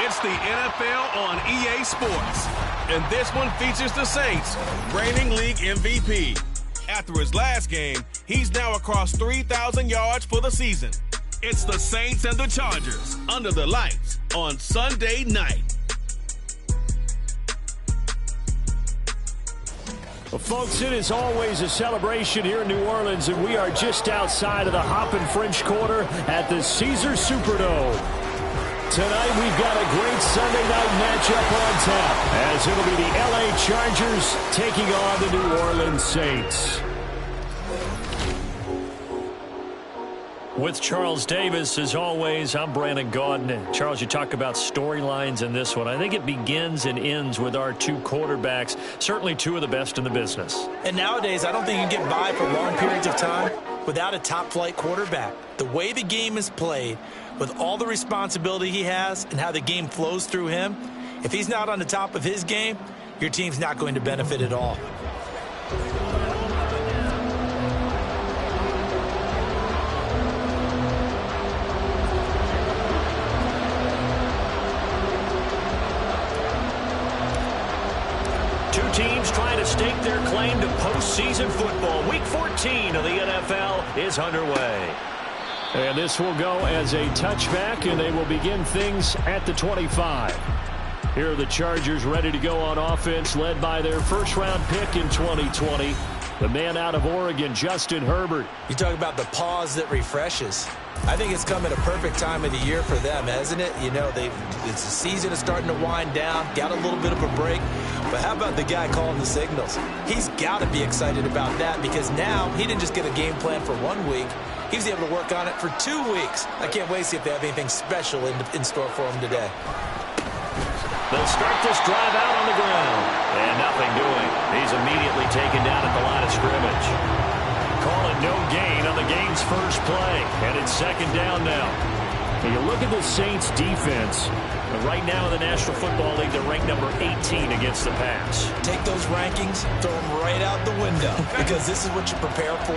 It's the NFL on EA Sports, and this one features the Saints, reigning league MVP. After his last game, he's now across 3,000 yards for the season. It's the Saints and the Chargers under the lights on Sunday night. Well, folks, it is always a celebration here in New Orleans, and we are just outside of the Hoppin' French Quarter at the Caesars Superdome. Tonight, we've got a great Sunday night matchup on tap, as it'll be the L.A. Chargers taking on the New Orleans Saints. With Charles Davis, as always, I'm Brandon Gaudin. And Charles, you talk about storylines in this one. I think it begins and ends with our two quarterbacks, certainly two of the best in the business. And nowadays, I don't think you can get by for long periods of time without a top-flight quarterback. The way the game is played, with all the responsibility he has and how the game flows through him, if he's not on the top of his game, your team's not going to benefit at all. Two teams trying to stake their claim to postseason football. Week 14 of the NFL is underway. And this will go as a touchback, and they will begin things at the 25. Here are the Chargers ready to go on offense, led by their first-round pick in 2020, the man out of Oregon, Justin Herbert. You talk about the pause that refreshes. I think it's come at a perfect time of the year for them, hasn't it? You know, the season is starting to wind down, got a little bit of a break. But how about the guy calling the signals? He's got to be excited about that, because now he didn't just get a game plan for 1 week. He was able to work on it for 2 weeks. I can't wait to see if they have anything special in store for him today. They'll start this drive out on the ground. And nothing doing. He's immediately taken down at the line of scrimmage. Calling no gain on the game's first play. And it's second down now. And you look at the Saints defense. Right now in the National Football League, they're ranked number 18 against the pass. Take those rankings, throw them right out the window, because this is what you prepare for.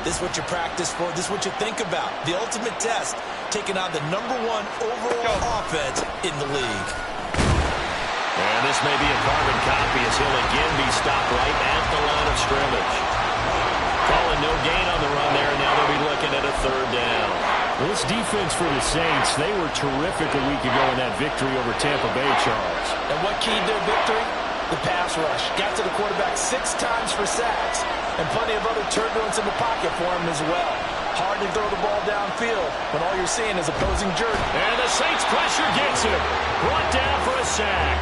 This is what you practice for. This is what you think about. The ultimate test, taking on the #1 overall offense in the league. And this may be a carbon copy, as he'll again be stopped right at the line of scrimmage. Calling no gain on the run there, and now they'll be looking at a third down. Well, this defense for the Saints, they were terrific a week ago in that victory over Tampa Bay, Charles. And what keyed their victory? The pass rush. Got to the quarterback 6 times for sacks, and plenty of other turbulence in the pocket for him as well. Hard to throw the ball downfield when all you're seeing is opposing jerk. And the Saints pressure gets him. Brought down for a sack.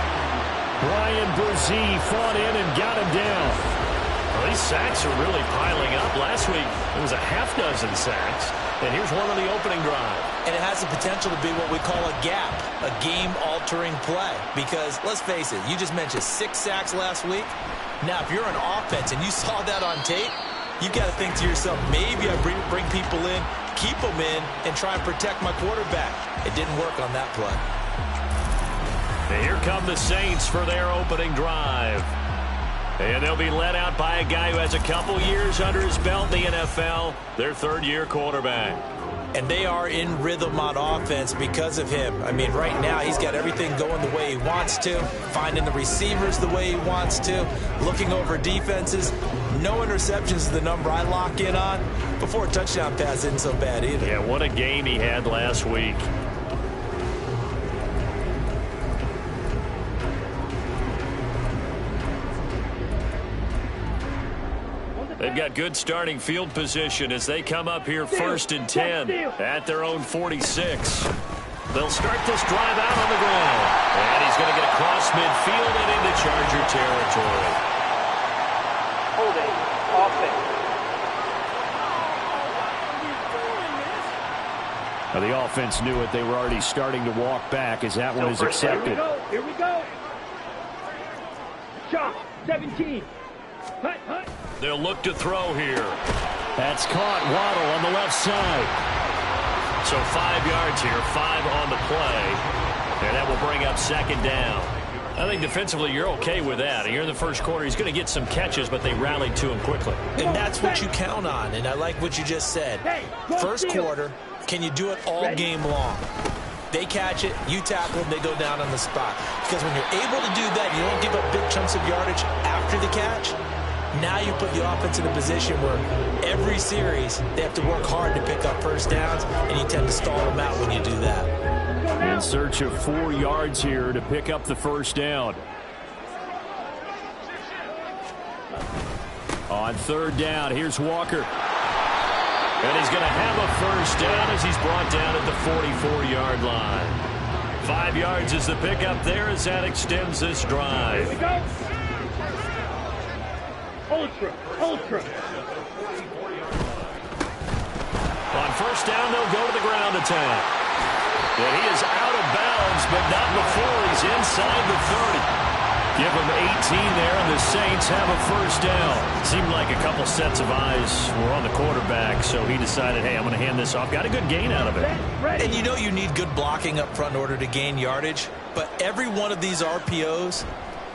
Brian Brzee fought in and got him down. Well, these sacks are really piling up. Last week, it was a half dozen sacks. And here's one on the opening drive. And it has the potential to be what we call a gap, a game-altering play. Because, let's face it, you just mentioned 6 sacks last week. Now, if you're an offense and you saw that on tape, you've got to think to yourself, maybe I bring people in, keep them in, and try and protect my quarterback. It didn't work on that play. And here come the Saints for their opening drive. And they'll be led out by a guy who has a couple years under his belt in the NFL, their third-year quarterback. And they are in rhythm on offense because of him. I mean, right now, he's got everything going the way he wants to, finding the receivers the way he wants to, looking over defenses. No interceptions is the number I lock in on. Before a touchdown pass isn't so bad either. Yeah, what a game he had last week. They've got good starting field position as they come up here 1st and 10 at their own 46. They'll start this drive out on the ground. And he's going to get across midfield and into Charger territory. Holding, offense. Now, the offense knew it. They were already starting to walk back as that one is accepted. Here we go. Shot, 17. Hut, hut. They'll look to throw here. That's caught. Waddle on the left side. So 5 yards here, 5 on the play. And that will bring up second down. I think defensively you're okay with that. Here in the first quarter, he's going to get some catches, but they rallied to him quickly. And that's what you count on, and I like what you just said. First quarter, can you do it all game long? They catch it, you tackle them, they go down on the spot. Because when you're able to do that, you don't give up big chunks of yardage after the catch. Now you put the offense in a position where every series they have to work hard to pick up first downs, and you tend to stall them out when you do that. In search of 4 yards here to pick up the first down. On third down, here's Walker. And he's going to have a first down as he's brought down at the 44-yard line. 5 yards is the pickup there as that extends this drive. Here we go. Ultra. On first down, they'll go to the ground attack. And he is out of bounds, but not before he's inside the 30. Give him 18 there, and the Saints have a first down. Seemed like a couple sets of eyes were on the quarterback, so he decided, hey, I'm going to hand this off. Got a good gain out of it. And you know you need good blocking up front in order to gain yardage, but every one of these RPOs,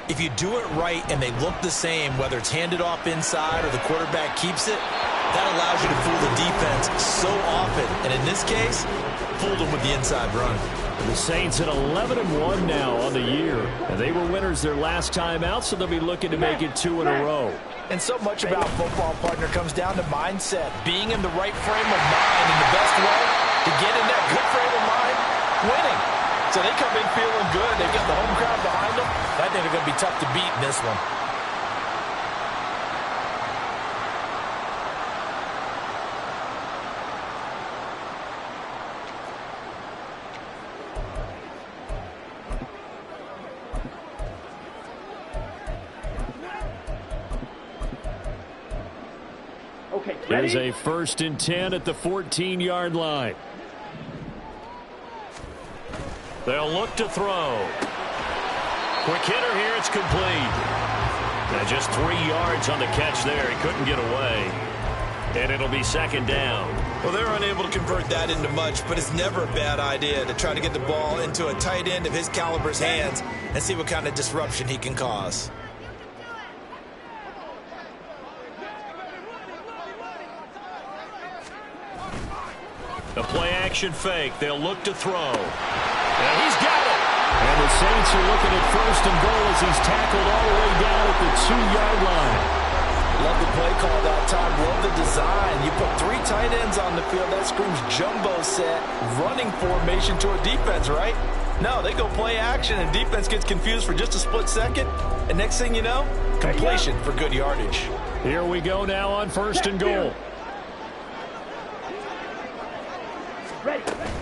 if you do it right and they look the same, whether it's handed off inside or the quarterback keeps it, that allows you to fool the defense so often. And in this case, fooled them with the inside run. The Saints at 11-1 now on the year. And they were winners their last time out, so they'll be looking to make it 2 in a row. And so much about football, partner, comes down to mindset. Being in the right frame of mind in the best way to get in that good frame of mind, winning. So they come in feeling good. They've got the home crowd behind them. I think they're going to be tough to beat in this one. There's a 1st and 10 at the 14-yard line. They'll look to throw. Quick hitter here, it's complete. And just 3 yards on the catch there. He couldn't get away. And it'll be second down. Well, they're unable to convert that into much, but it's never a bad idea to try to get the ball into a tight end of his caliber's hands and see what kind of disruption he can cause. The play-action fake. They'll look to throw. And he's got it. And the Saints are looking at 1st and goal as he's tackled all the way down at the 2-yard line. Love the play call that time. Love the design. You put 3 tight ends on the field. That screams jumbo set, running formation to a defense, right? No, they go play action, and defense gets confused for just a split second. And next thing you know, completion for good yardage. Here we go now on 1st and goal.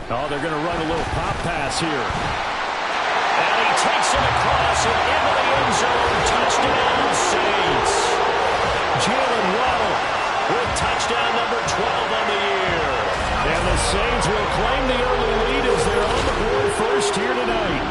Oh, they're going to run a little pop pass here. And he takes it across and into the end zone. Touchdown, Saints. Jalen Waddle with touchdown number 12 on the year. And the Saints will claim the early lead as they're on the board first here tonight.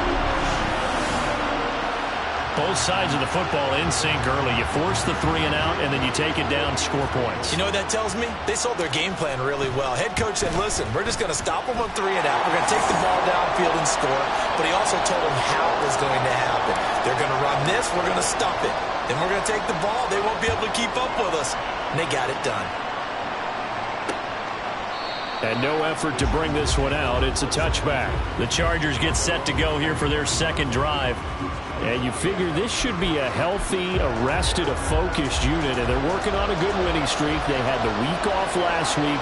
Both sides of the football in sync early. You force the 3 and out, and then you take it down, score points. You know what that tells me? They sold their game plan really well. Head coach said, listen, we're just going to stop them on 3 and out. We're going to take the ball downfield and score. But he also told them how it was going to happen. They're going to run this. We're going to stop it. Then we're going to take the ball. They won't be able to keep up with us. And they got it done. And no effort to bring this one out. It's a touchback. The Chargers get set to go here for their second drive. And you figure this should be a healthy, arrested, a focused unit. And they're working on a good winning streak. They had the week off last week.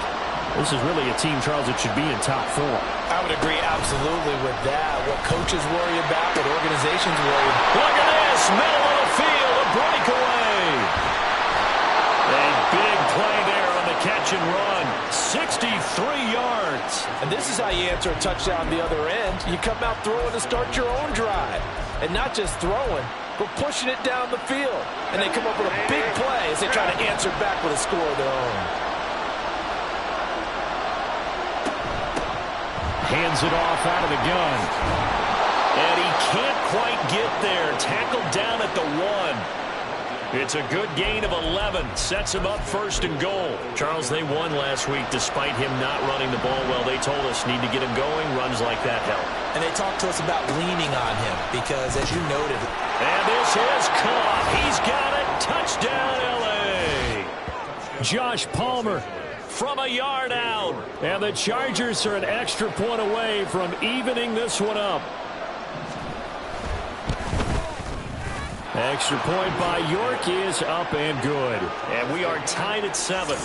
This is really a team, Charles, that should be in top 4. I would agree absolutely with that. What coaches worry about, what organizations worry about. Look at this. Middle of the field, a breakaway. A big play there on the catch and run. 63 yards. And this is how you answer a touchdown the other end. You come out throwing to start your own drive. And not just throwing, but pushing it down the field. And they come up with a big play as they try to answer back with a score of their own. Hands it off out of the gun. And he can't quite get there. Tackled down at the 1. It's a good gain of 11. Sets him up first and goal. Charles, they won last week despite him not running the ball well. They told us need to get him going. Runs like that help. And they talked to us about leaning on him because, as you noted. And this is caught. He's got it. Touchdown, L.A. Josh Palmer from a yard out. And the Chargers are an extra point away from evening this one up. Extra point by York is up and good. And we are tied at 7.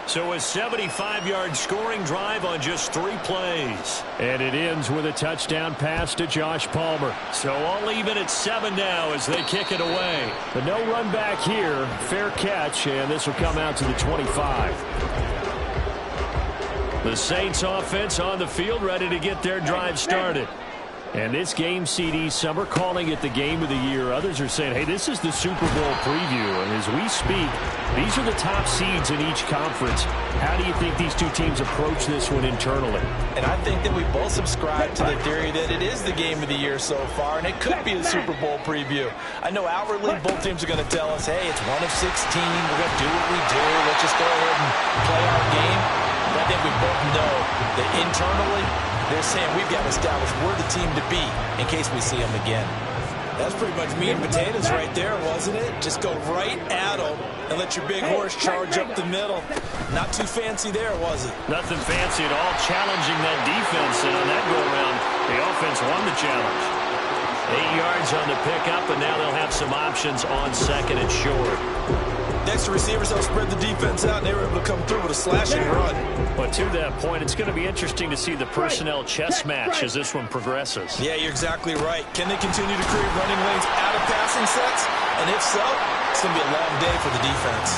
So a 75-yard scoring drive on just 3 plays. And it ends with a touchdown pass to Josh Palmer. So all even at 7 now as they kick it away. But no run back here. Fair catch, and this will come out to the 25. The Saints offense on the field ready to get their drive started. And this game, CD, some are calling it the game of the year. Others are saying, hey, this is the Super Bowl preview. And as we speak, these are the top seeds in each conference. How do you think these two teams approach this one internally? And I think that we both subscribe to the theory that it is the game of the year so far, and it could be the Super Bowl preview. I know outwardly both teams are going to tell us, hey, it's 1 of 16. We're going to do what we do. Let's just go ahead and play our game. But I think we both know that internally, they're saying we've got to establish we're the team to beat in case we see them again. That's pretty much meat and potatoes right there, wasn't it? Just go right at them and let your big horse charge up the middle. Not too fancy there, was it? Nothing fancy at all. Challenging that defense, and on that go-around, the offense won the challenge. 8 yards on the pickup, and now they'll have some options on second and short. Next to receivers, they'll spread the defense out, and they were able to come through with a slashing run. But to that point, it's going to be interesting to see the personnel chess match as this one progresses. Yeah, you're exactly right. Can they continue to create running lanes out of passing sets? And if so, it's going to be a long day for the defense.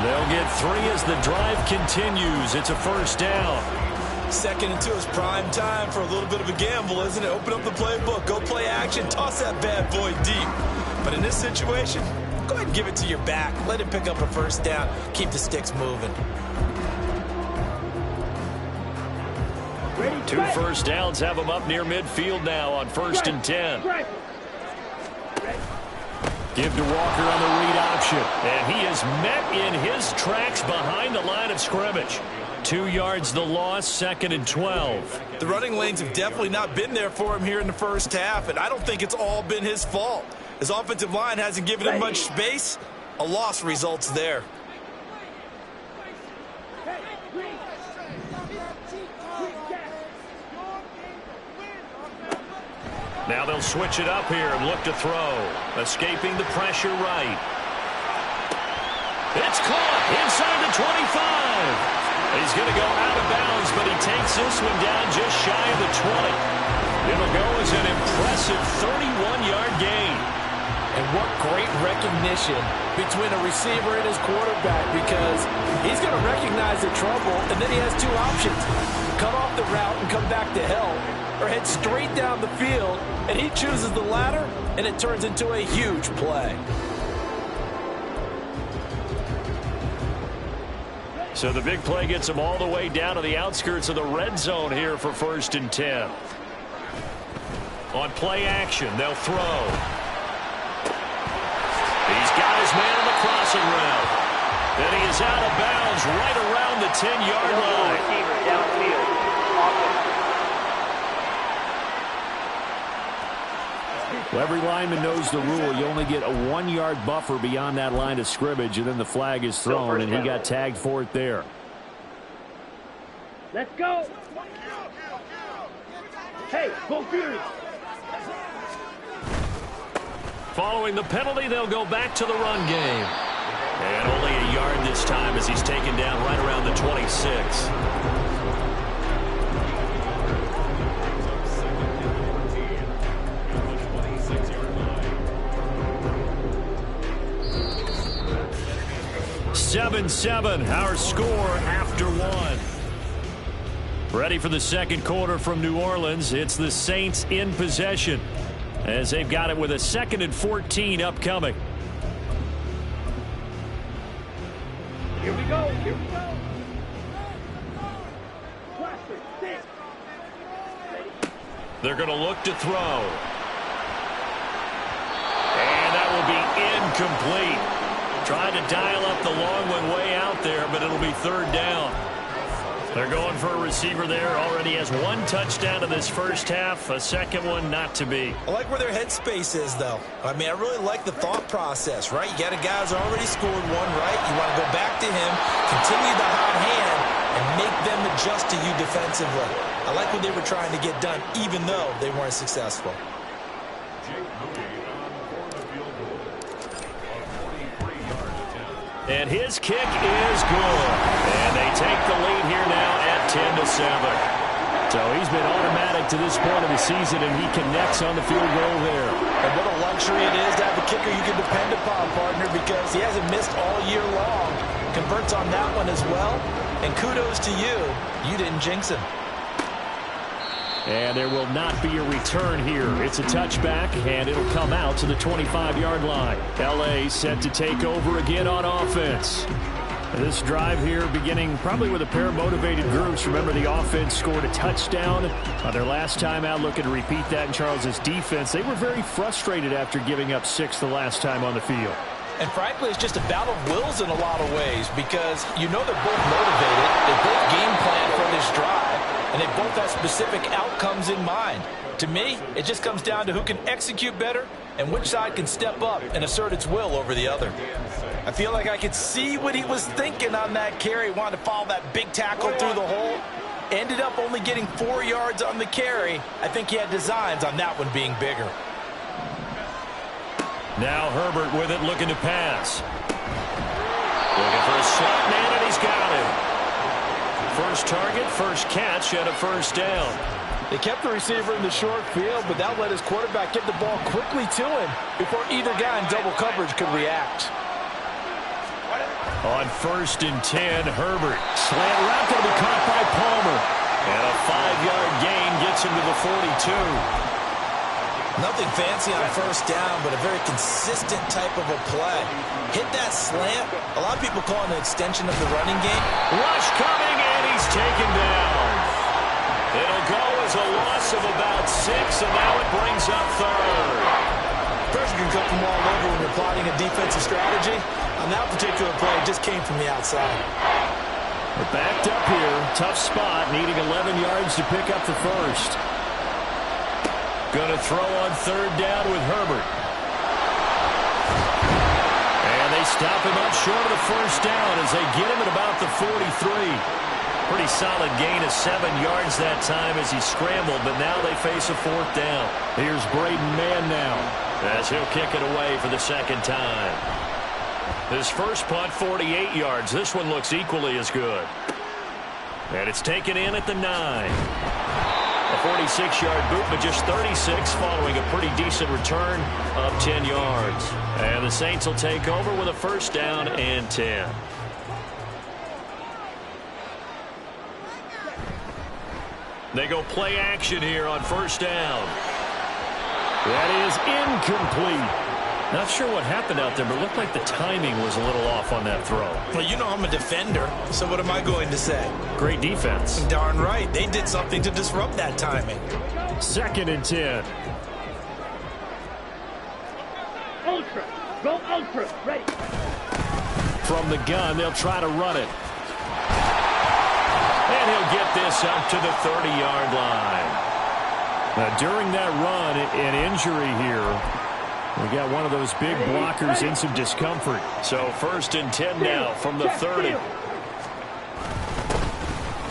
They'll get 3 as the drive continues. It's a first down. 2nd and 2 is prime time for a little bit of a gamble, isn't it? Open up the playbook, go play action, toss that bad boy deep. But in this situation, go ahead and give it to your back. Let him pick up a first down. Keep the sticks moving. 2 first downs have them up near midfield now on 1st and 10. Give to Walker on the read option. And he is met in his tracks behind the line of scrimmage. 2 yards the loss, 2nd and 12. The running lanes have definitely not been there for him here in the first half, and I don't think it's all been his fault. His offensive line hasn't given him much space. A loss results there. Now they'll switch it up here and look to throw. Escaping the pressure right. It's caught inside the 25. He's going to go out of bounds, but he takes this one down just shy of the 20. It'll go as an impressive 31-yard gain. And what great recognition between a receiver and his quarterback, because he's going to recognize the trouble, and then he has 2 options. Cut off the route and come back to help, or head straight down the field, and he chooses the latter, and it turns into a huge play. So the big play gets him all the way down to the outskirts of the red zone here for 1st and 10. On play action, they'll throw. He's got his man on the crossing route. Then he is out of bounds right around the 10-yard line. Well, every lineman knows the rule. You only get a 1-yard buffer beyond that line of scrimmage, and then the flag is thrown, and he got tagged for it there. Let's go. Hey, go Fury. Following the penalty, they'll go back to the run game. And only a yard this time as he's taken down right around the 26. Seven, our score after 1. Ready for the second quarter from New Orleans. It's the Saints in possession as they've got it with a 2nd and 14 upcoming. Here we go. Here we go. Classic. They're going to look to throw. And that will be incomplete. Trying to dial up the long one way out there, but it'll be third down. They're going for a receiver there. Already has one touchdown in this first half. A second one not to be. I like where their headspace is, though. I mean, I really like the thought process, right? You got a guy who's already scored one, right? You want to go back to him, continue the hot hand, and make them adjust to you defensively. I like what they were trying to get done, even though they weren't successful. And his kick is good. And they take the lead here now at 10-7. So he's been automatic to this point of the season, and he connects on the field goal there. And what a luxury it is to have a kicker you can depend upon, partner, because he hasn't missed all year long. Converts on that one as well. And kudos to you. You didn't jinx him. And there will not be a return here. It's a touchback, and it'll come out to the 25-yard line. L.A. set to take over again on offense. This drive here beginning probably with a pair of motivated groups. Remember, the offense scored a touchdown on their last time out. Looking to repeat that in Charles's defense. They were very frustrated after giving up 6 the last time on the field. And frankly, it's just a battle of wills in a lot of ways, because you know they're both motivated. They both game plan for this drive, and they both have specific outcomes in mind. To me, it just comes down to who can execute better and which side can step up and assert its will over the other. I feel like I could see what he was thinking on that carry. Wanted to follow that big tackle through the hole. Ended up only getting 4 yards on the carry. I think he had designs on that one being bigger. Now Herbert with it, looking to pass. Looking for a slot man, and he's got him. First target, first catch, and a first down. They kept the receiver in the short field, but that let his quarterback get the ball quickly to him before either guy in double coverage could react. On 1st and 10, Herbert. Slant route going to be caught by Palmer. And a 5-yard gain gets him to the 42. Nothing fancy on first down, but a very consistent type of a play. Hit that slant. A lot of people call it an extension of the running game. Rush coming, and he's taken down. It'll go as a loss of about 6, and now it brings up third. Pressure can come from all over when you're plotting a defensive strategy. On that particular play, it just came from the outside. We're backed up here. Tough spot, needing 11 yards to pick up the first. Going to throw on 3rd down with Herbert. And they stop him up short of the first down as they get him at about the 43. Pretty solid gain of 7 yards that time as he scrambled, but now they face a 4th down. Here's Braden Mann now as he'll kick it away for the second time. His first punt, 48 yards. This one looks equally as good. And it's taken in at the 9. A 46-yard boot, but just 36 following a pretty decent return of 10 yards. And the Saints will take over with a first down and 10. They go play action here on first down. That is incomplete. Not sure what happened out there, but it looked like the timing was a little off on that throw. Well, you know I'm a defender, so what am I going to say? Great defense. Darn right. They did something to disrupt that timing. 2nd and 10. Ultra. Go ultra. Ready. From the gun, they'll try to run it. And he'll get this up to the 30-yard line. Now, during that run, an injury here. We got one of those big blockers in some discomfort. So 1st and 10 now from the 30.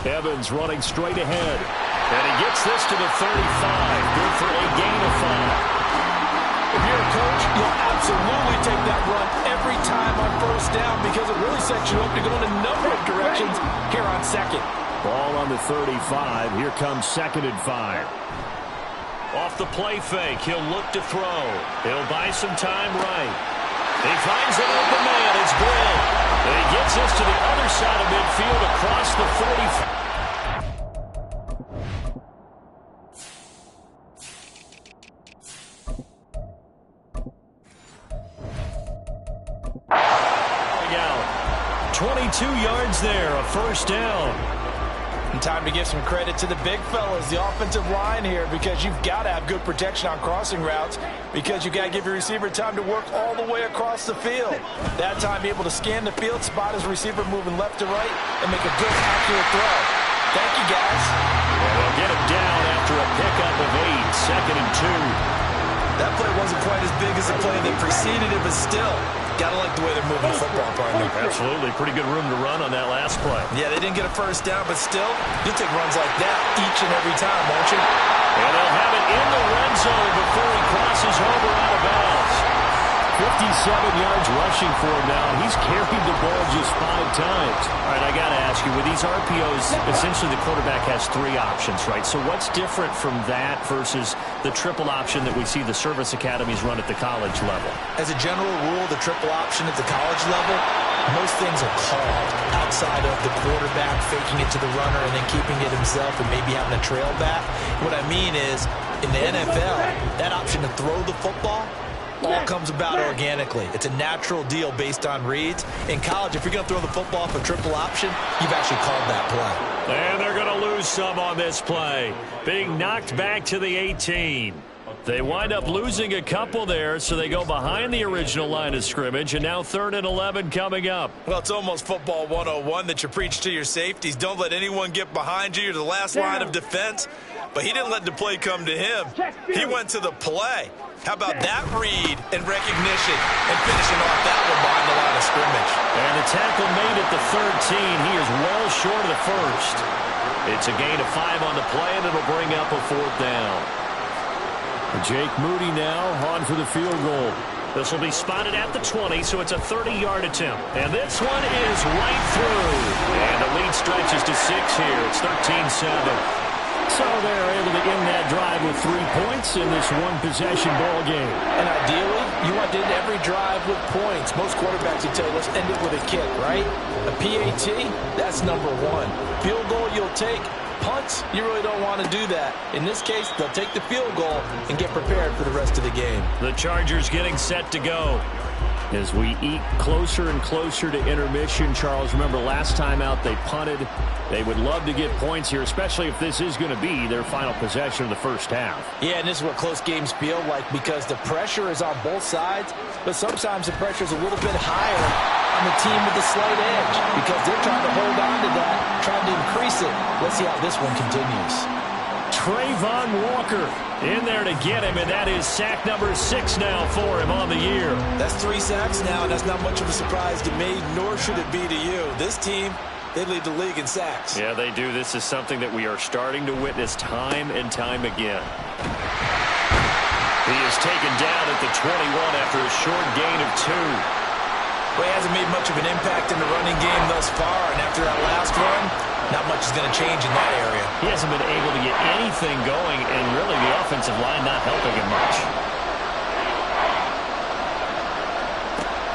Evans running straight ahead. And he gets this to the 35. Good for a gain of 5. If you're a coach, you'll absolutely take that run every time on first down because it really sets you up to go in a number of directions here on 2nd. Ball on the 35. Here comes 2nd and 5. Off the play fake, he'll look to throw. He'll buy some time right. He finds an open man. It's Brill. And he gets us to the other side of midfield across the 40. 22 yards there, a first down. And time to give some credit to the big fellas, the offensive line here, because you've got to have good protection on crossing routes because you've got to give your receiver time to work all the way across the field. That time, be able to scan the field, spot his receiver moving left to right, and make a good, accurate throw. Thank you, guys. And they'll get him down after a pickup of 8, 2nd and 2. That play wasn't quite as big as the play that preceded it, but still, gotta like the way they're moving the football, partner. Absolutely. Pretty good room to run on that last play. Yeah, they didn't get a first down, but still, you'll take runs like that each and every time, won't you? And they'll have it in the red zone before he crosses over out of bounds. 57 yards rushing for him now. He's carried the ball just 5 times. All right, I got to ask you, with these RPOs, essentially the quarterback has 3 options, right? So what's different from that versus the triple option that we see the service academies run at the college level? As a general rule, the triple option at the college level, most things are called outside of the quarterback faking it to the runner and then keeping it himself and maybe having a trail back. What I mean is, in the NFL, that option to throw the football all comes about organically. It's a natural deal based on reads. In college, if you're going to throw the football off a triple option, you've actually called that play. And they're going to lose some on this play. Being knocked back to the 18. They wind up losing a couple there, so they go behind the original line of scrimmage, and now 3rd and 11 coming up. Well, it's almost football 101 that you preach to your safeties. Don't let anyone get behind you. You're the last line of defense. But he didn't let the play come to him. He went to the play. How about that read and recognition and finishing off that one behind the line of scrimmage? And the tackle made at the 13. He is well short of the first. It's a gain of 5 on the play, and it'll bring up a 4th down. Jake Moody now on for the field goal. This will be spotted at the 20, so it's a 30-yard attempt. And this one is right through. And the lead stretches to 6 here. It's 13-7. So they're able to end that drive with 3 points in this one-possession ball game. And ideally, you want to end every drive with points. Most quarterbacks will tell you, let's end it with a kick, right? A PAT, that's number 1. Field goal you'll take. Punts, you really don't want to do that. In this case, they'll take the field goal and get prepared for the rest of the game. The Chargers getting set to go. As we eat closer and closer to intermission, Charles, remember last time out they punted. They would love to get points here, especially if this is going to be their final possession of the first half. Yeah, and this is what close games feel like because the pressure is on both sides, but sometimes the pressure is a little bit higher on the team with the slight edge because they're trying to hold on to that, trying to increase it. Let's see how this one continues. Trayvon Walker in there to get him, and that is sack number 6 now for him on the year. That's 3 sacks now, and that's not much of a surprise to me, nor should it be to you. This team, they lead the league in sacks. Yeah, they do. This is something that we are starting to witness time and time again. He is taken down at the 21 after a short gain of 2. Well, he hasn't made much of an impact in the running game thus far, and after that last run, not much is going to change in that area. He hasn't been able to get anything going, and really the offensive line not helping him much.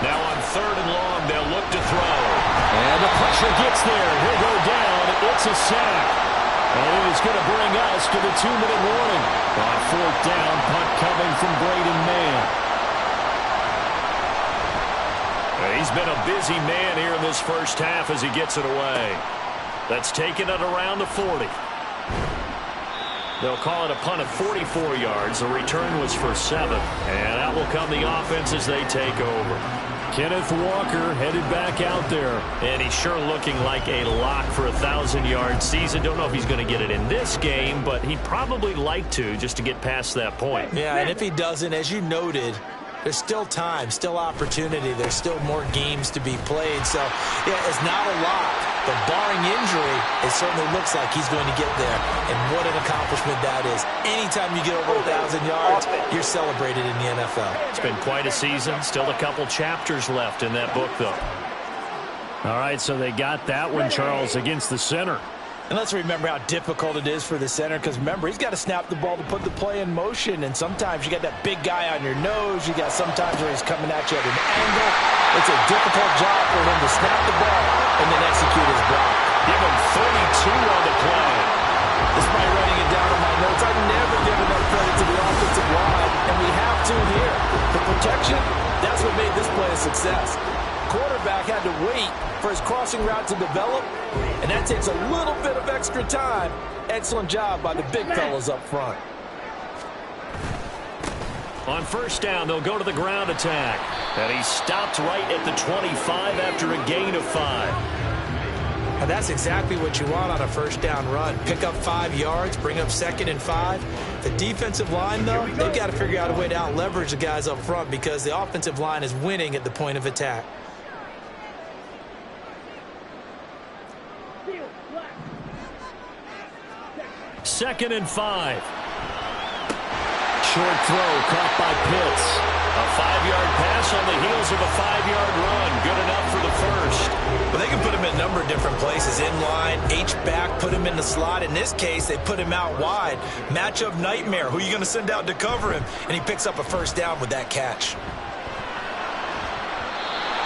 Now on 3rd and long, they'll look to throw. And the pressure gets there. He'll go down. It's a sack. And it is going to bring us to the 2-minute warning. On 4th down, punt coming from Braden Mann. He's been a busy man here in this first half as he gets it away. That's taken it around the 40. They'll call it a punt of 44 yards. The return was for 7. And out will come the offense as they take over. Kenneth Walker headed back out there. And he's sure looking like a lock for a 1,000-yard season. Don't know if he's going to get it in this game, but he'd probably like to just to get past that point. Yeah, and if he doesn't, as you noted, there's still time, still opportunity. There's still more games to be played. So, yeah, it's not a lot. But barring injury, it certainly looks like he's going to get there. And what an accomplishment that is. Anytime you get over 1,000 yards, you're celebrated in the NFL. It's been quite a season. Still a couple chapters left in that book, though. All right, so they got that one, Charles, against the center. And let's remember how difficult it is for the center because, remember, he's got to snap the ball to put the play in motion. And sometimes you got that big guy on your nose. You got sometimes where he's coming at you at an angle. It's a difficult job for him to snap the ball and then execute his block. Give him 32 on the play. Despite writing it down in my notes, I never give enough credit to the offensive line, and we have to here. The protection, that's what made this play a success. quarterback had to wait for his crossing route to develop, and that takes a little bit of extra time. Excellent job by the big fellas up front. On first down, they'll go to the ground attack. And he stopped right at the 25 after a gain of 5. And that's exactly what you want on a first down run. Pick up 5 yards, bring up 2nd and 5. The defensive line, though, they've got to figure out a way to out-leverage the guys up front because the offensive line is winning at the point of attack. Second and 5. Short throw caught by Pitts. A 5-yard pass on the heels of a 5-yard run. Good enough for the first. Well, they can put him in a number of different places. In line, H-back, put him in the slot. In this case, they put him out wide. Matchup nightmare. Who are you going to send out to cover him? And he picks up a first down with that catch.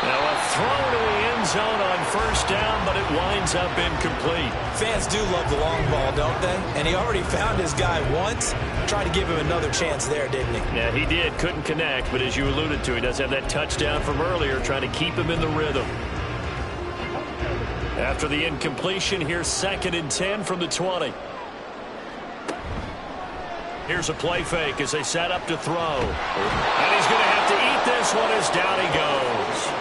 Now a throw to the end zone on first down, but it winds up incomplete. Fans do love the long ball, don't they? And he already found his guy once. Tried to give him another chance there, didn't he? Yeah, he did. Couldn't connect, but as you alluded to, he does have that touchdown from earlier, trying to keep him in the rhythm. After the incompletion, here's 2nd and 10 from the 20. Here's a play fake as they set up to throw. And he's going to have to eat this one as down he goes.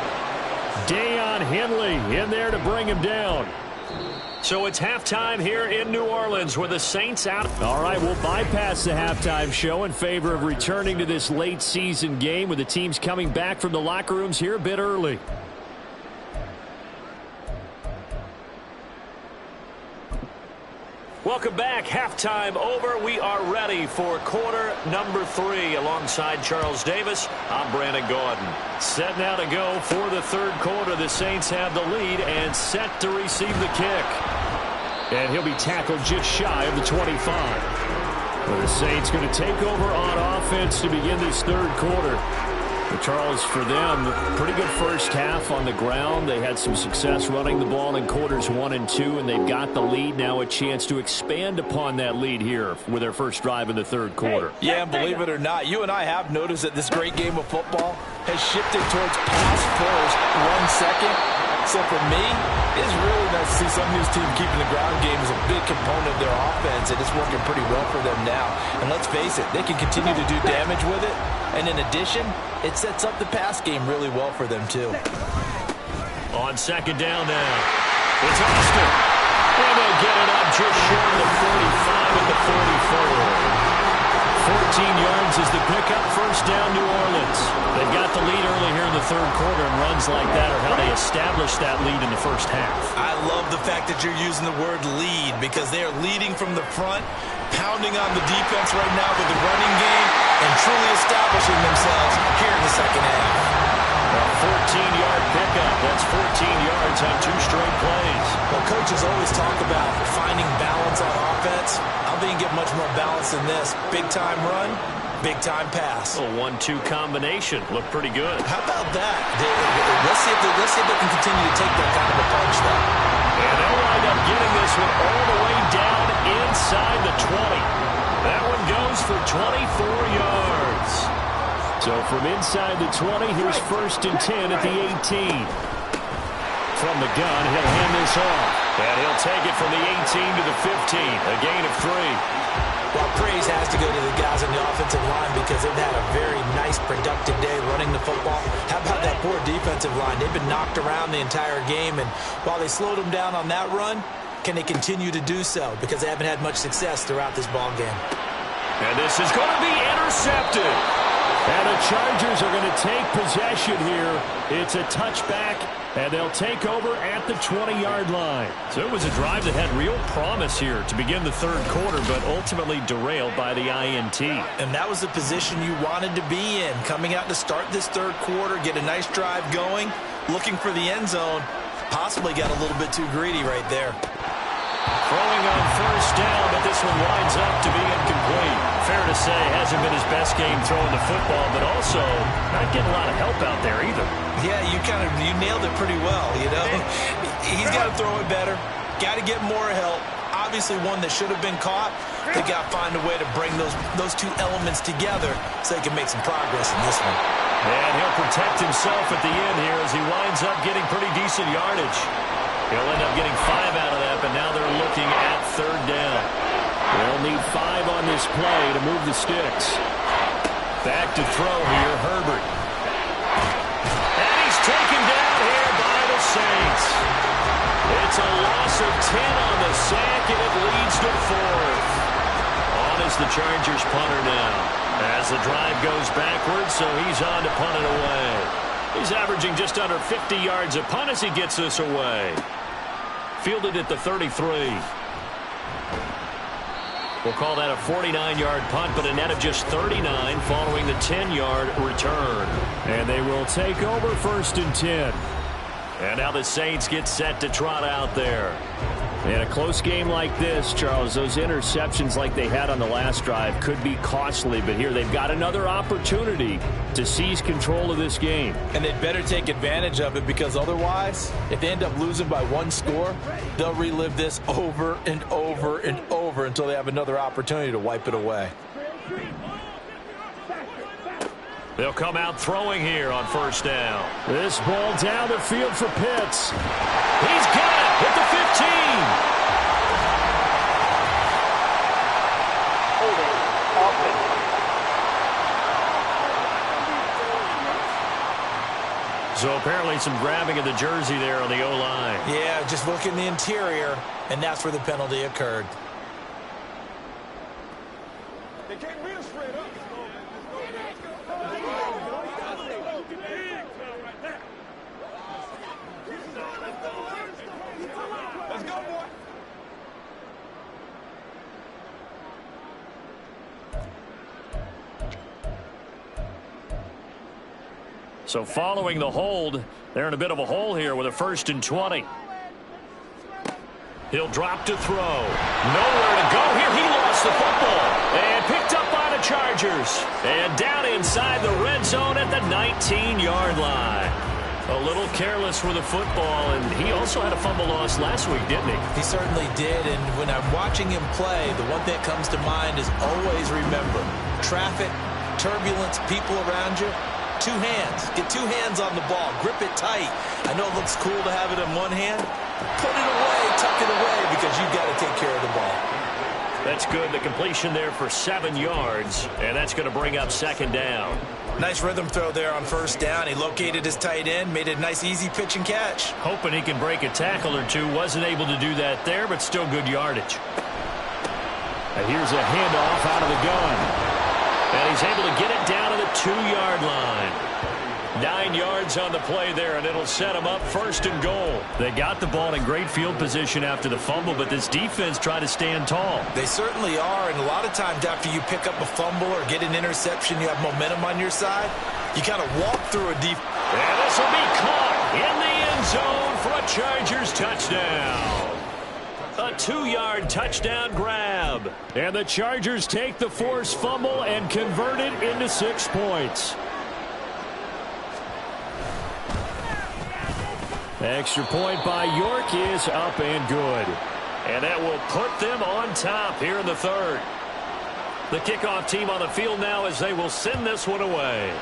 Deion Henley in there to bring him down. So it's halftime here in New Orleans with the Saints out. All right, we'll bypass the halftime show in favor of returning to this late season game with the teams coming back from the locker rooms here a bit early. Welcome back. Halftime over. We are ready for quarter number 3 alongside Charles Davis. I'm Brandon Gordon. Set now to go for the third quarter. The Saints have the lead and set to receive the kick. And he'll be tackled just shy of the 25. Well, the Saints going to take over on offense to begin this third quarter. But Charles, for them, pretty good first half on the ground. They had some success running the ball in quarters 1 and 2, and they've got the lead. Now a chance to expand upon that lead here with their first drive in the third quarter. Yeah, and believe it or not, you and I have noticed that this great game of football has shifted towards pass first, run second. So for me, it's really nice to see some of these teams keeping the ground game as a big component of their offense, and it's working pretty well for them now. And let's face it, they can continue to do damage with it. And in addition, it sets up the pass game really well for them, too. On second down now, it's Austin. And they'll get it up just short of the 45 at the 44. 14 yards is the pickup. First down, New Orleans. They've got the lead early here in the third quarter, and runs like that are how they establish that lead in the first half. I love the fact that you're using the word lead because they are leading from the front, pounding on the defense right now with the running game, and truly establishing themselves here in the second half. A 14-yard pickup. That's 14 yards on 2 straight plays. Well, coaches always talk about finding balance on offense. I don't think you get much more balance than this. Big-time run, big-time pass. A 1-2 combination. Looked pretty good. How about that? Let's see if they can continue to take that kind of a punch, though. And they'll wind up getting this one all the way down inside the 20. That one goes for 24 yards. So from inside the 20, here's 1st and 10 at the 18. From the gun, he'll hand this off. And he'll take it from the 18 to the 15. A gain of 3. Well, praise has to go to the guys on the offensive line because they've had a very nice, productive day running the football. How about that poor defensive line? They've been knocked around the entire game, and while they slowed them down on that run, can they continue to do so? Because they haven't had much success throughout this ball game. And this is going to be intercepted. And the Chargers are going to take possession here. It's a touchback, and they'll take over at the 20-yard line. So it was a drive that had real promise here to begin the third quarter, but ultimately derailed by the INT. And that was the position you wanted to be in, coming out to start this third quarter, get a nice drive going, looking for the end zone. Possibly got a little bit too greedy right there. Throwing on first down, but this one winds up to be incomplete. Fair to say, hasn't been his best game throwing the football, but also not getting a lot of help out there either. Yeah, you nailed it pretty well, you know. He's got to throw it better, got to get more help. Obviously one that should have been caught, They got to find a way to bring those two elements together so they can make some progress in this one. And he'll protect himself at the end here as he winds up getting pretty decent yardage. He'll end up getting 5 out of that, but now they're looking at 3rd down. They'll need 5 on this play to move the sticks. Back to throw here, Herbert. And he's taken down here by the Saints. It's a loss of 10 on the sack, and it leads to 4th. On is the Chargers punter now. As the drive goes backwards, so he's on to punt it away. He's averaging just under 50 yards a punt as he gets this away. Fielded at the 33. We'll call that a 49-yard punt, but a net of just 39 following the 10-yard return. And they will take over 1st and 10. And now the Saints get set to trot out there. In a close game like this, Charles, those interceptions like they had on the last drive could be costly, but here they've got another opportunity to seize control of this game. And they'd better take advantage of it, because otherwise, if they end up losing by 1 score, they'll relive this over and over and over until they have another opportunity to wipe it away. They'll come out throwing here on 1st down. This ball down the field for Pitts. He's got it at the 15. So apparently some grabbing of the jersey there on the O-line. Yeah, just look in the interior, and that's where the penalty occurred. They can't real straight up. Let's go, boy. So following the hold, they're in a bit of a hole here with a 1st and 20. He'll drop to throw. Nowhere to go here. He lost the football. And picked up by the Chargers. And down inside the red zone at the 19-yard line. A little careless with the football, and he also had a fumble loss last week, didn't he? He certainly did, and when I'm watching him play, the one thing that comes to mind is always remember, traffic, turbulence, people around you, 2 hands. Get 2 hands on the ball. Grip it tight. I know it looks cool to have it in one hand. Put it away, tuck it away, because you've got to take care of the ball. That's good. The completion there for 7 yards, and that's going to bring up 2nd down. Nice rhythm throw there on 1st down. He located his tight end, made it a nice, easy pitch and catch. Hoping he can break a tackle or two. Wasn't able to do that there, but still good yardage. And here's a handoff out of the gun. And he's able to get it down to the 2-yard line. 9 yards on the play there, and it'll set him up 1st and goal. They got the ball in great field position after the fumble, but this defense tried to stand tall. They certainly are, and a lot of times after you pick up a fumble or get an interception, you have momentum on your side. You kind of walk through a deep. And this will be caught in the end zone for a Chargers touchdown. A 2-yard touchdown grab. And the Chargers take the forced fumble and convert it into 6 points. Extra point by York is up and good. And that will put them on top here in the 3rd. The kickoff team on the field now as they will send this one away.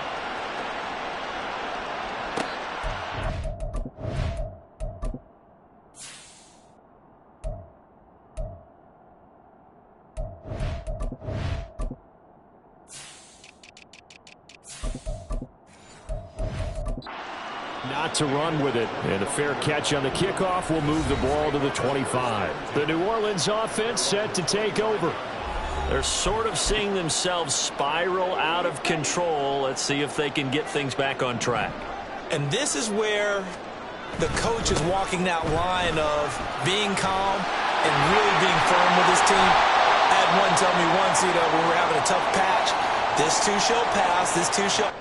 Not to run with it. And a fair catch on the kickoff will move the ball to the 25. The New Orleans offense set to take over. They're sort of seeing themselves spiral out of control. Let's see if they can get things back on track. And this is where the coach is walking that line of being calm and really being firm with his team. I had one tell me once, when we were having a tough patch, this too shall pass, this too shall.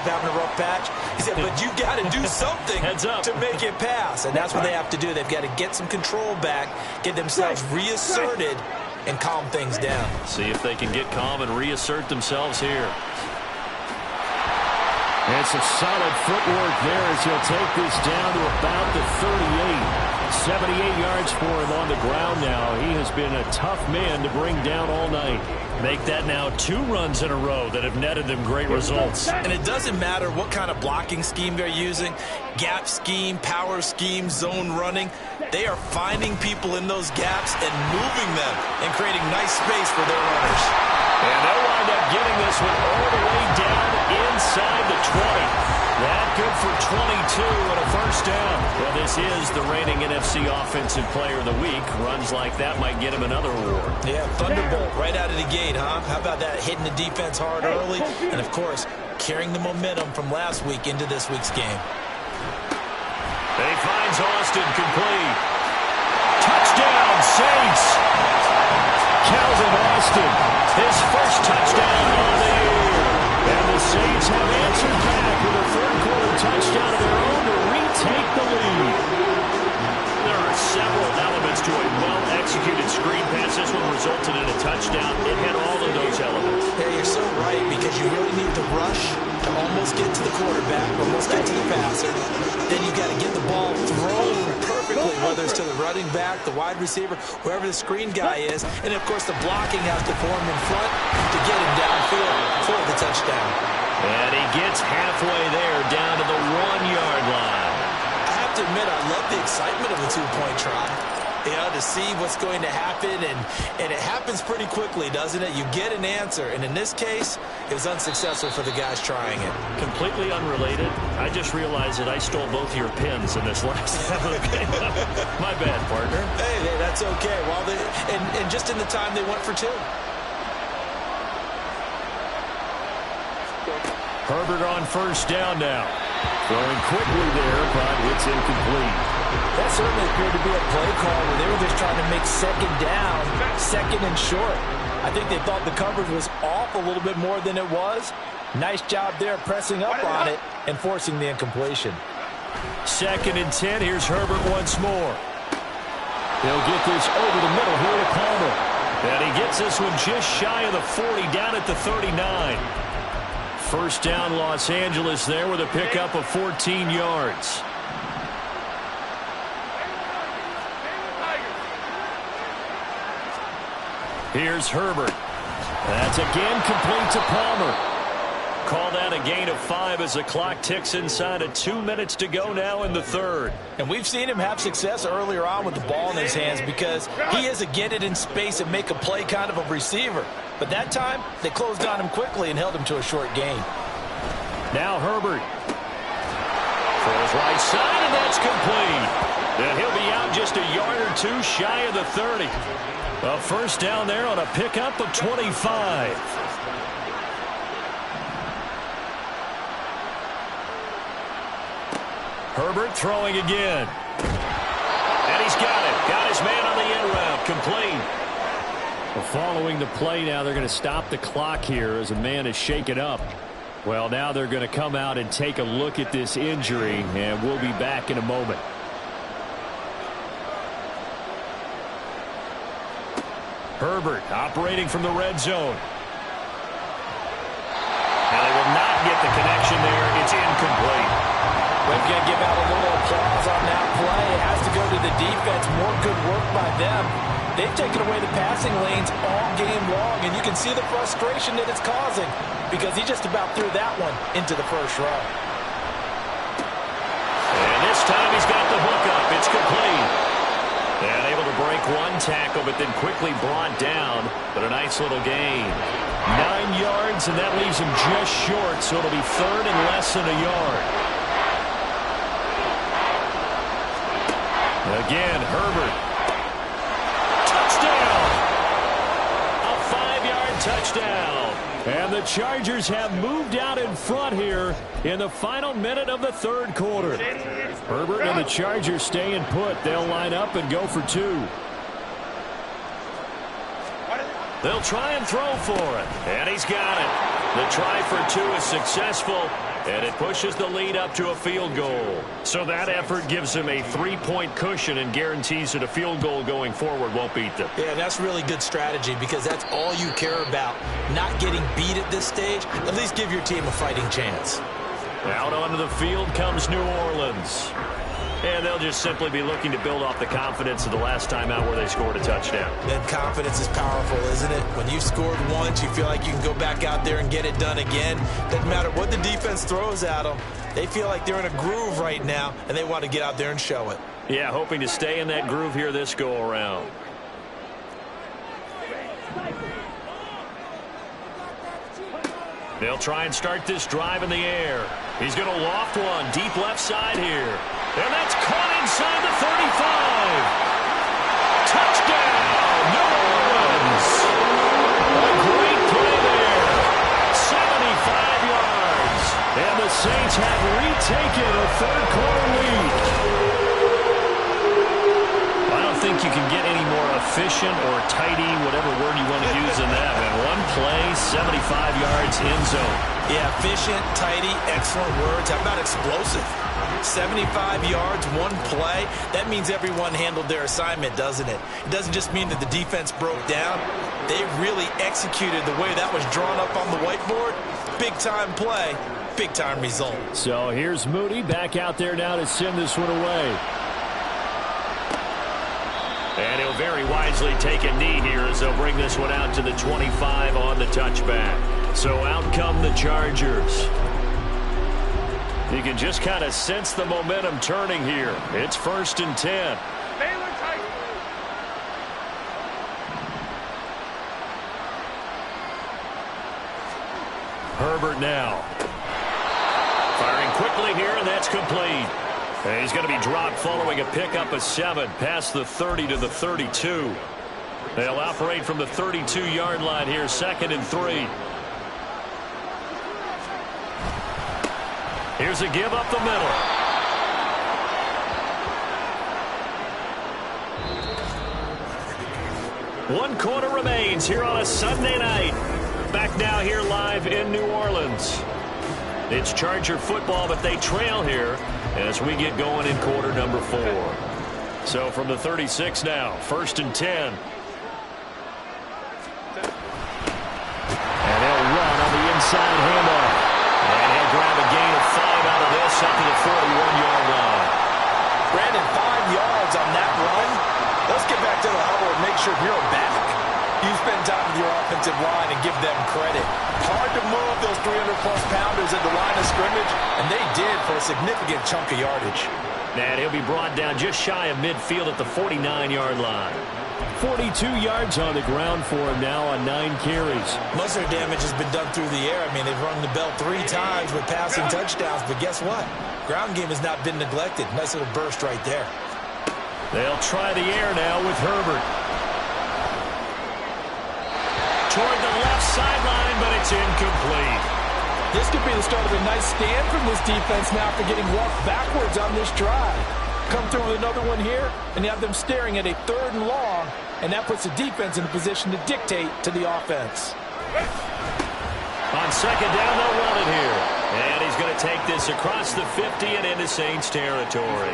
having a rough patch. He said, but you got to do something to make it pass. And that's what they have to do. They've got to get some control back, get themselves reasserted, and calm things down. See if they can get calm and reassert themselves here. And some solid footwork there as he'll take this down to about the 38. 78 yards for him on the ground now. He has been a tough man to bring down all night. Make that now 2 runs in a row that have netted them great results. And it doesn't matter what kind of blocking scheme they're using, gap scheme, power scheme, zone running. They are finding people in those gaps and moving them and creating nice space for their runners. And they'll wind up getting this one all the way down inside the 20. That good for 22 and a first down. Well, this is the reigning NFC Offensive Player of the Week. Runs like that might get him another award. Yeah, Thunderbolt right out of the gate, huh? How about that, hitting the defense hard early? And, of course, carrying the momentum from last week into this week's game. He finds Austin complete. Touchdown, Saints! Calvin Austin, his first touchdown of the year. And the Saints have answered back with a third-quarter touchdown of their own to retake the lead. There are several elements to a well-executed screen pass. This one resulted in a touchdown. It had all of those elements. Yeah, you're so right, because you really need to rush to almost get to the quarterback, almost get to the passer. Then you got to get the ball thrown perfectly, whether it's to the running back, the wide receiver, whoever the screen guy is. And, of course, the blocking has to form in front to get him downfield for the touchdown. And he gets halfway there, down to the 1-yard line. I have to admit, I love the excitement of the two-point try. You know, to see what's going to happen, and it happens pretty quickly, doesn't it? You get an answer, and in this case, it was unsuccessful for the guys trying it. Completely unrelated. I just realized that I stole both of your pins in this last game. My bad, partner. Hey, that's okay. Well, and just in the time they went for 2. Herbert on first down now. Throwing quickly there, but it's incomplete. That certainly appeared to be a play call where they were just trying to make second down, second and short. I think they thought the coverage was off a little bit more than it was. Nice job there pressing up on it and forcing the incompletion. 2nd and 10. Here's Herbert once more. He'll get this over the middle here to Palmer. And he gets this one just shy of the 40, down at the 39. First down, Los Angeles there with a pickup of 14 yards. Here's Herbert. That's again complete to Palmer. Call that a gain of 5 as the clock ticks inside of 2 minutes to go now in the third. And we've seen him have success earlier on with the ball in his hands because he is a get it in space and make a play kind of a receiver. But that time, they closed on him quickly and held him to a short gain. Now Herbert. Throws right side, and that's complete. And he'll be out just a yard or 2 shy of the 30. A first down there on a pickup of 25. Herbert throwing again. And he's got it. Got his man on the end route. Complete. Well, following the play now, they're going to stop the clock here as a man is shaken up. Well, now they're going to come out and take a look at this injury, and we'll be back in a moment. Herbert operating from the red zone. And they will not get the connection there. It's incomplete. We're going to give out a little applause on that play. It has to go to the defense. More good work by them. They've taken away the passing lanes all game long, and you can see the frustration that it's causing because he just about threw that one into the first row. And this time he's got the hook up. It's complete. And able to break one tackle, but then quickly brought down. But a nice little gain. 9 yards, and that leaves him just short, so it'll be third and less than a yard. Again, Herbert. Touchdown! A 5-yard touchdown. And the Chargers have moved out in front here in the final minute of the third quarter. Herbert and the Chargers staying put. They'll line up and go for 2. They'll try and throw for it. And he's got it. The try for 2 is successful. And it pushes the lead up to a field goal. So that effort gives him a 3-point cushion and guarantees that a field goal going forward won't beat them. Yeah, that's really good strategy because that's all you care about. Not getting beat at this stage. At least give your team a fighting chance. Out onto the field comes New Orleans. And they'll just simply be looking to build off the confidence of the last time out where they scored a touchdown. And confidence is powerful, isn't it? When you've scored once, you feel like you can go back out there and get it done again. Doesn't matter what the defense throws at them. They feel like they're in a groove right now, and they want to get out there and show it. Yeah, hoping to stay in that groove here this go-around. They'll try and start this drive in the air. He's going to loft one deep left side here. And that's caught inside the 35. Touchdown, New Orleans. A great play there. 75 yards. And the Saints have retaken a third-quarter lead. I don't think you can get any more efficient or tidy, whatever word you want to use in that. And one play, 75 yards in zone. Yeah, efficient, tidy, excellent words. How about explosive? 75 yards, one play. That means everyone handled their assignment, doesn't it? It doesn't just mean that the defense broke down. They really executed the way that was drawn up on the whiteboard. Big-time play, big-time result. So here's Moody back out there now to send this one away. And he'll very wisely take a knee here as they'll bring this one out to the 25 on the touchback. So out come the Chargers. You can just kind of sense the momentum turning here. It's 1st and 10. Herbert now. Firing quickly here, and that's complete. And he's going to be dropped following a pickup of 7 past the 30 to the 32. They'll operate from the 32-yard line here, 2nd and 3. Here's a give up the middle. One quarter remains here on a Sunday night. Back now here live in New Orleans. It's Charger football, but they trail here as we get going in quarter number 4. So from the 36 now, 1st and 10. And he'll run on the inside handoff. And he'll grab a gain of 5 out of this up to the 41-yard line. Brandon, 5 yards on that run. Let's get back to the huddle and make sure you're back. You spend time with your offensive line and give them credit. Hard to move those 300-plus pounders at the line of scrimmage, and they did for a significant chunk of yardage. And he'll be brought down just shy of midfield at the 49-yard line. 42 yards on the ground for him now on 9 carries. Most of their damage has been done through the air. I mean, they've rung the bell 3 times with passing touchdowns, but guess what? Ground game has not been neglected. Nice little burst right there. They'll try the air now with Herbert. Toward the left sideline, but it's incomplete. This could be the start of a nice stand from this defense now after getting walked backwards on this drive. Come through with another one here, and you have them staring at a 3rd and long, and that puts the defense in a position to dictate to the offense. On 2nd down, they'll run it here. And he's going to take this across the 50 and into Saints territory.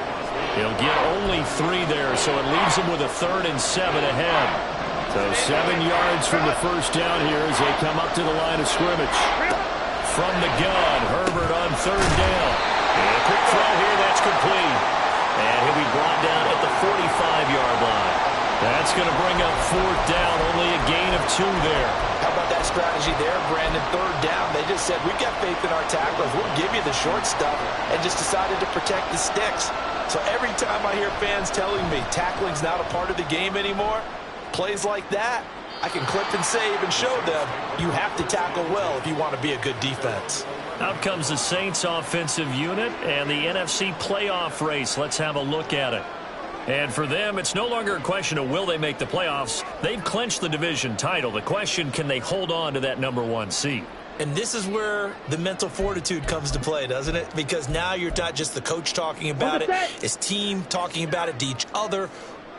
He'll get only 3 there, so it leaves him with a 3rd and 7 ahead. So 7 yards from the first down here as they come up to the line of scrimmage. From the gun, Herbert on 3rd down. And a quick throw here, that's complete. And he'll be brought down at the 45-yard line. That's going to bring up 4th down, only a gain of 2 there. How about that strategy there, Brandon? 3rd down, they just said, we've got faith in our tacklers. We'll give you the short stuff, and just decided to protect the sticks. So every time I hear fans telling me tackling's not a part of the game anymore, plays like that, I can clip and save and show them you have to tackle well if you want to be a good defense. Out comes the Saints offensive unit and the NFC playoff race. Let's have a look at it. And for them, it's no longer a question of will they make the playoffs. They've clinched the division title. The question, can they hold on to that #1 seed? And this is where the mental fortitude comes to play, doesn't it? Because now you're not just the coach talking about it. It's team talking about it to each other.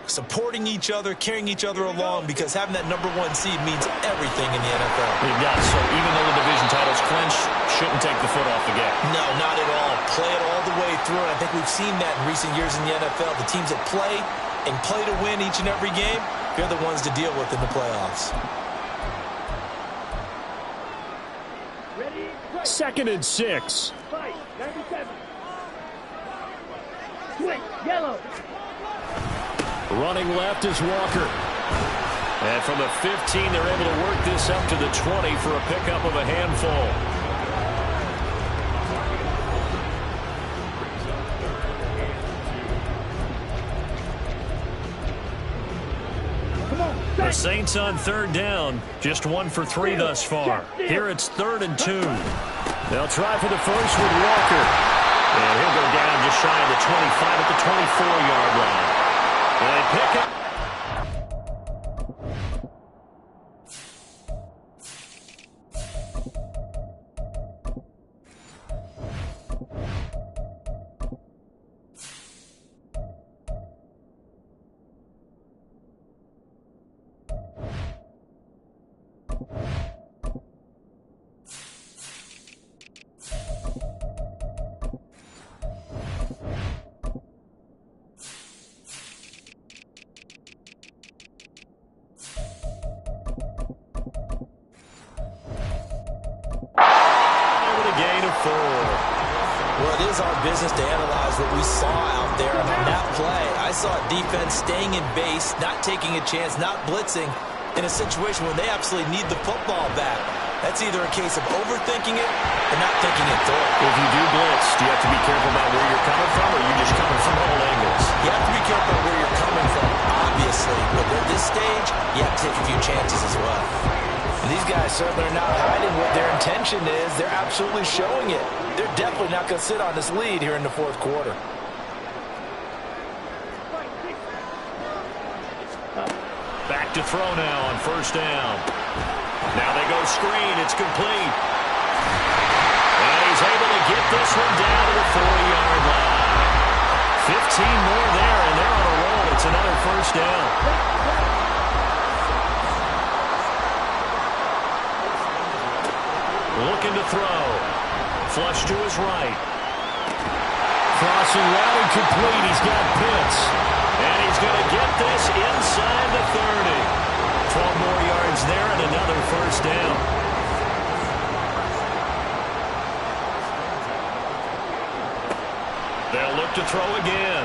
supporting each other, carrying each other along, because having that #1 seed means everything in the NFL. It does. So even though the division title's clinched, shouldn't take the foot off the gas. No, not at all. Play it all the way through, and I think we've seen that in recent years in the NFL. The teams that play and play to win each and every game, they're the ones to deal with in the playoffs. 2nd and 6. Fight, 97. Switch, yellow. Running left is Walker. And from the 15, they're able to work this up to the 20 for a pickup of a handful. The Saints on 3rd down, just 1 for 3 thus far. Here it's 3rd and 2. They'll try for the first with Walker. And he'll go down just shy of the 25 at the 24-yard line. And they pick up. Business to analyze what we saw out there. And on that play, I saw a defense staying in base, not taking a chance, not blitzing in a situation where they absolutely need the football back. That's either a case of overthinking it or not thinking it through. If you do blitz, do you have to be careful about where you're coming from, or are you just coming from all angles? You have to be careful about where you're coming from, obviously. But at this stage, you have to take a few chances as well. And these guys certainly are not hiding what their intention is. They're absolutely showing it. They're definitely not going to sit on this lead here in the 4th quarter. Back to throw now on 1st down. Now they go screen. It's complete. And he's able to get this one down to the 40-yard line. 15 more there, and they're on a roll. It's another 1st down. Looking to throw. Flush to his right. Crossing route and complete. He's got Pitts. And he's going to get this inside the 30. 12 more yards there and another 1st down. They'll look to throw again.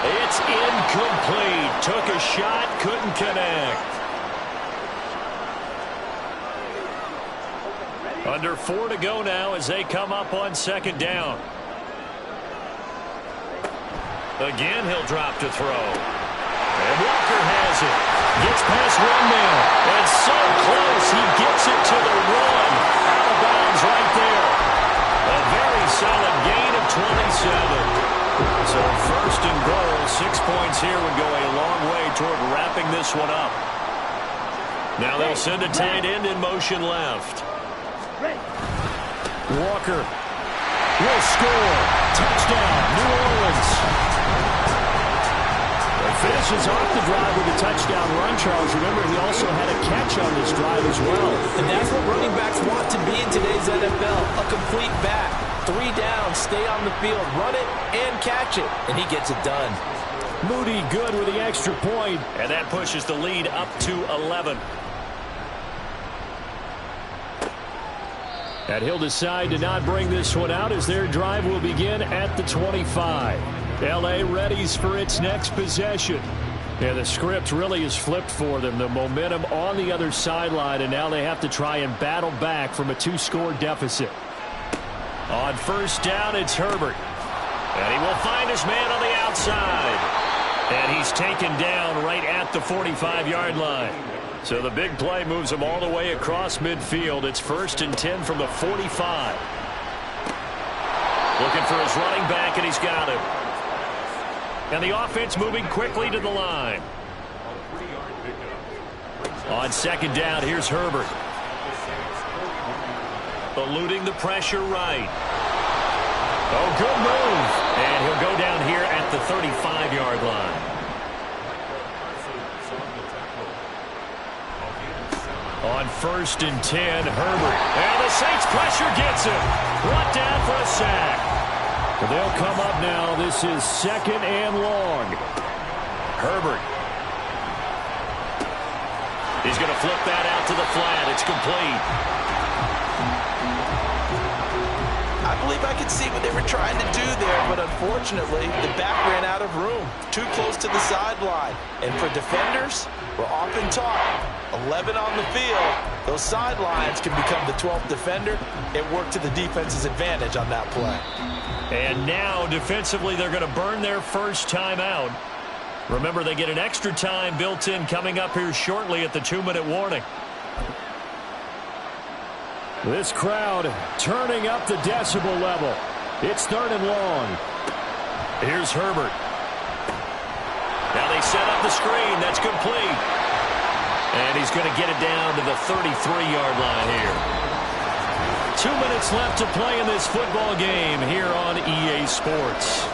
It's incomplete. Took a shot, couldn't connect. Under 4 to go now as they come up on 2nd down. Again, he'll drop to throw. And Walker has it. Gets past one man. And so close, he gets it to the 1. Out of bounds right there. A very solid gain of 27. So 1st and goal, 6 points here would go a long way toward wrapping this one up. Now they'll send a tight end in motion left. Walker will score. Touchdown, New Orleans. Finishes off the drive with a touchdown run, Charles. Remember, he also had a catch on this drive as well. And that's what running backs want to be in today's NFL. A complete back. 3 down, stay on the field, run it, and catch it. And he gets it done. Moody good with the extra point. And that pushes the lead up to 11. And he'll decide to not bring this one out as their drive will begin at the 25. L.A. readies for its next possession. And the script really is flipped for them. The momentum on the other sideline, and now they have to try and battle back from a 2-score deficit. On 1st down, it's Herbert. And he will find his man on the outside. And he's taken down right at the 45-yard line. So the big play moves him all the way across midfield. It's 1st and 10 from the 45. Looking for his running back, and he's got him. And the offense moving quickly to the line. On 2nd down, here's Herbert. Eluding the pressure right. Oh, good move. And he'll go down here at the 35-yard line. On 1st and 10, Herbert. And the Saints pressure gets him. Brought down for a sack. They'll come up now. This is 2nd and long. Herbert. He's going to flip that out to the flat. It's complete. I believe I could see what they were trying to do there, but unfortunately, the back ran out of room. Too close to the sideline. And for defenders, we're often taught 11 on the field. Those sidelines can become the 12th defender. It worked to the defense's advantage on that play. And now, defensively, they're going to burn their first timeout. Remember, they get an extra time built in coming up here shortly at the 2-minute warning. This crowd turning up the decibel level. It's 3rd and long. Here's Herbert. Now they set up the screen. That's complete. And he's going to get it down to the 33-yard line here. 2 minutes left to play in this football game here on EA Sports.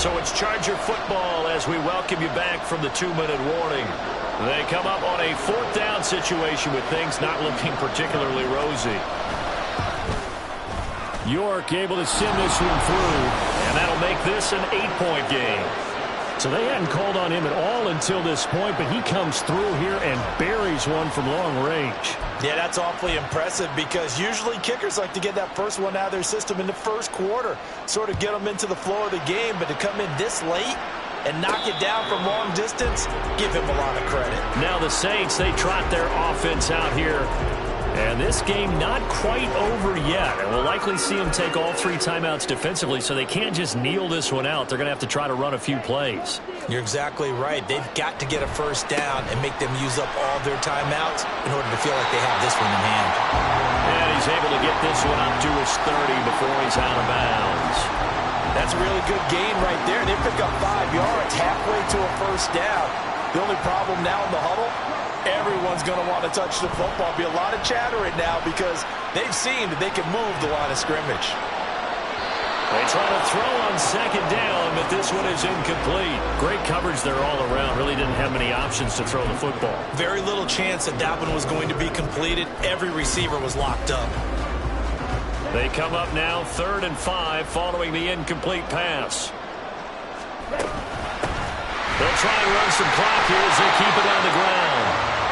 So it's Charger football as we welcome you back from the 2-minute warning. They come up on a 4th down situation with things not looking particularly rosy. York able to send this one through, and that'll make this an 8-point game. So they hadn't called on him at all until this point, but he comes through here and buries one from long range. Yeah, that's awfully impressive because usually kickers like to get that first one out of their system in the first quarter, sort of get them into the flow of the game, but to come in this late and knock it down from long distance, give him a lot of credit. Now the Saints, they trot their offense out here. And this game not quite over yet. And we'll likely see them take all 3 timeouts defensively, so they can't just kneel this one out. They're going to have to try to run a few plays. You're exactly right. They've got to get a first down and make them use up all their timeouts in order to feel like they have this one in hand. And he's able to get this one up to his 30 before he's out of bounds. That's a really good gain right there. They pick up 5 yards halfway to a first down. The only problem now in the huddle, everyone's going to want to touch the football. Be a lot of chatter right now because they've seen that they can move the line of scrimmage. They try to throw on 2nd down, but this one is incomplete. Great coverage there all around. Really didn't have many options to throw the football. Very little chance that that one was going to be completed. Every receiver was locked up. They come up now 3rd and 5 following the incomplete pass. They'll try and run some clock here as they keep it on the ground.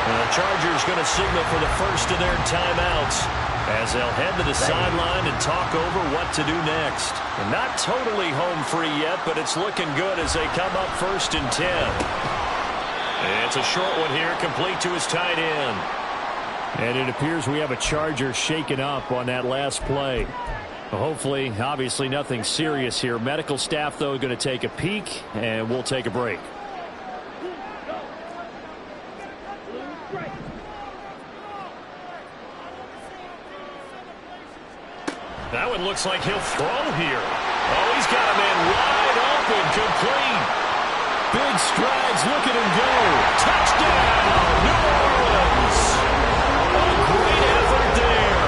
And the Chargers going to signal for the first of their timeouts as they'll head to the sideline and talk over what to do next. And not totally home free yet, but it's looking good as they come up 1st and 10. And it's a short one here, complete to his tight end. And it appears we have a Charger shaken up on that last play. Hopefully, obviously nothing serious here. Medical staff, though, going to take a peek, and we'll take a break. That one looks like he'll throw here. Oh, he's got a man wide open, complete. Big strides, look at him go. Touchdown, New Orleans. A great effort there.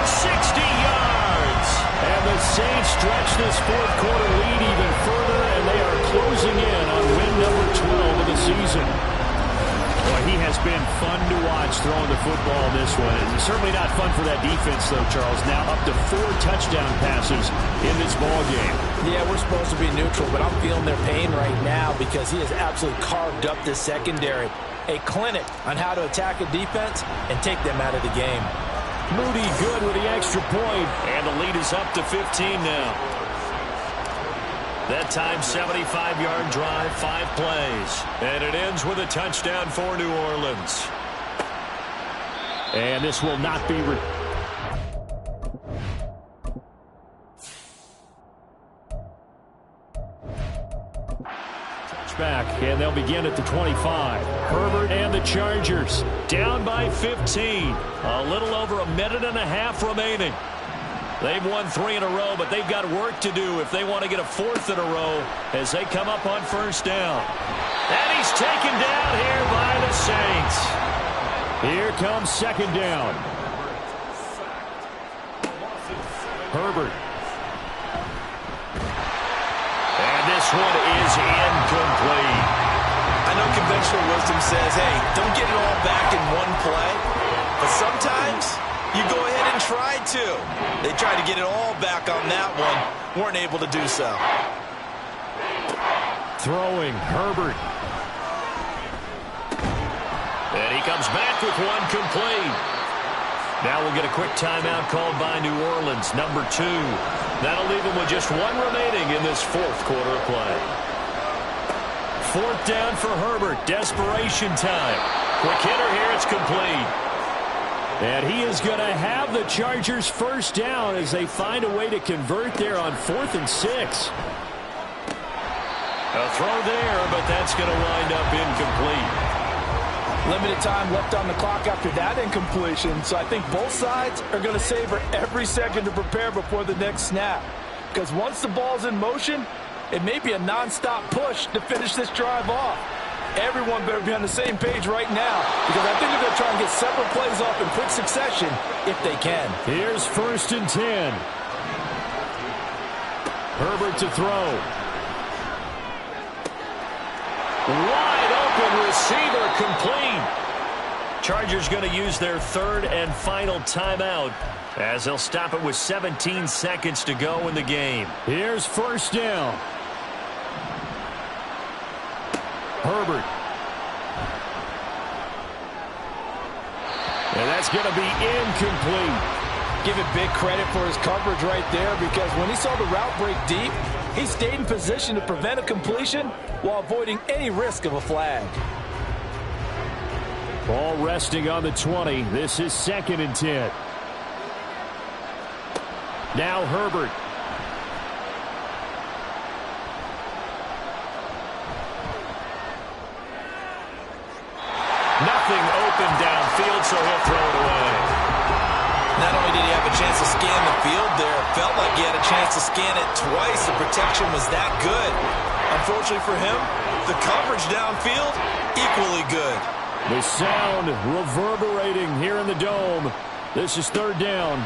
60 yards. And the Saints stretch this 4th quarter lead even further, and they are closing in on win number 12 of the season. Boy, he has been fun to watch throwing the football in this one. It's certainly not fun for that defense, though, Charles. Now up to 4 touchdown passes in this ball game. Yeah, we're supposed to be neutral, but I'm feeling their pain right now because he has absolutely carved up this secondary. A clinic on how to attack a defense and take them out of the game. Moody good with the extra point, and the lead is up to 15 now. That time, 75-yard drive, 5 plays. And it ends with a touchdown for New Orleans. And this will not be... Touchback, and they'll begin at the 25. Herbert and the Chargers down by 15. A little over a minute and a half remaining. They've won 3 in a row, but they've got work to do if they want to get a 4th in a row as they come up on 1st down. And he's taken down here by the Saints. Here comes 2nd down. Herbert. one is incomplete. I know conventional wisdom says, hey, don't get it all back in one play. But sometimes you go ahead and try to. They tried to get it all back on that one. Weren't able to do so. Throwing, Herbert. And he comes back with one complete. Now we'll get a quick timeout called by New Orleans, number 2. That'll leave them with just one remaining in this fourth quarter of play. Fourth down for Herbert. Desperation time. Quick hitter here. It's complete. And he is going to have the Chargers first down as they find a way to convert there on 4th and 6. A throw there, but that's going to wind up incomplete. Limited time left on the clock after that incompletion, so I think both sides are going to savor every second to prepare before the next snap. Because once the ball's in motion, it may be a non-stop push to finish this drive off. Everyone better be on the same page right now, because I think they're going to try and get several plays off in quick succession if they can. Here's 1st and 10. Herbert to throw. Wide open receiver, complete. Chargers going to use their 3rd and final timeout as they'll stop it with 17 seconds to go in the game. Here's 1st down. Herbert. And that's going to be incomplete. Give it big credit for his coverage right there, because when he saw the route break deep, he stayed in position to prevent a completion while avoiding any risk of a flag. Ball resting on the 20. This is 2nd and 10. Now Herbert. Nothing open downfield, so he'll throw it away. Not only did he have a chance to scan the field there, it felt like he had a chance to scan it twice. The protection was that good. Unfortunately for him, the coverage downfield, equally good. The sound reverberating here in the dome. This is 3rd down.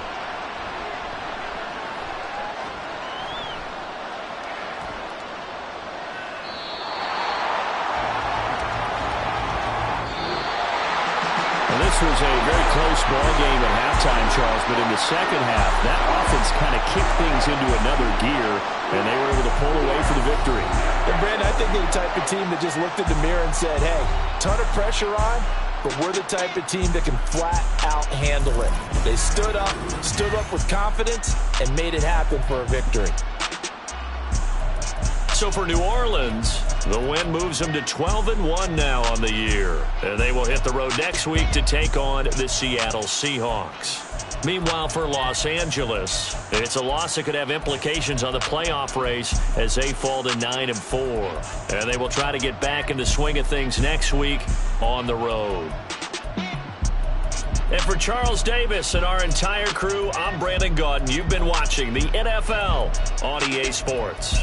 This was a very close ball game at halftime, Charles, but in the second half, that offense kind of kicked things into another gear, and they were able to pull away for the victory. And Brandon, I think they're the type of team that just looked in the mirror and said, hey, ton of pressure on, but we're the type of team that can flat out handle it. They stood up with confidence, and made it happen for a victory. So for New Orleans, the win moves them to 12-1 now on the year. And they will hit the road next week to take on the Seattle Seahawks. Meanwhile, for Los Angeles, it's a loss that could have implications on the playoff race as they fall to 9-4. And they will try to get back in the swing of things next week on the road. And for Charles Davis and our entire crew, I'm Brandon Gaudin. You've been watching the NFL on EA Sports.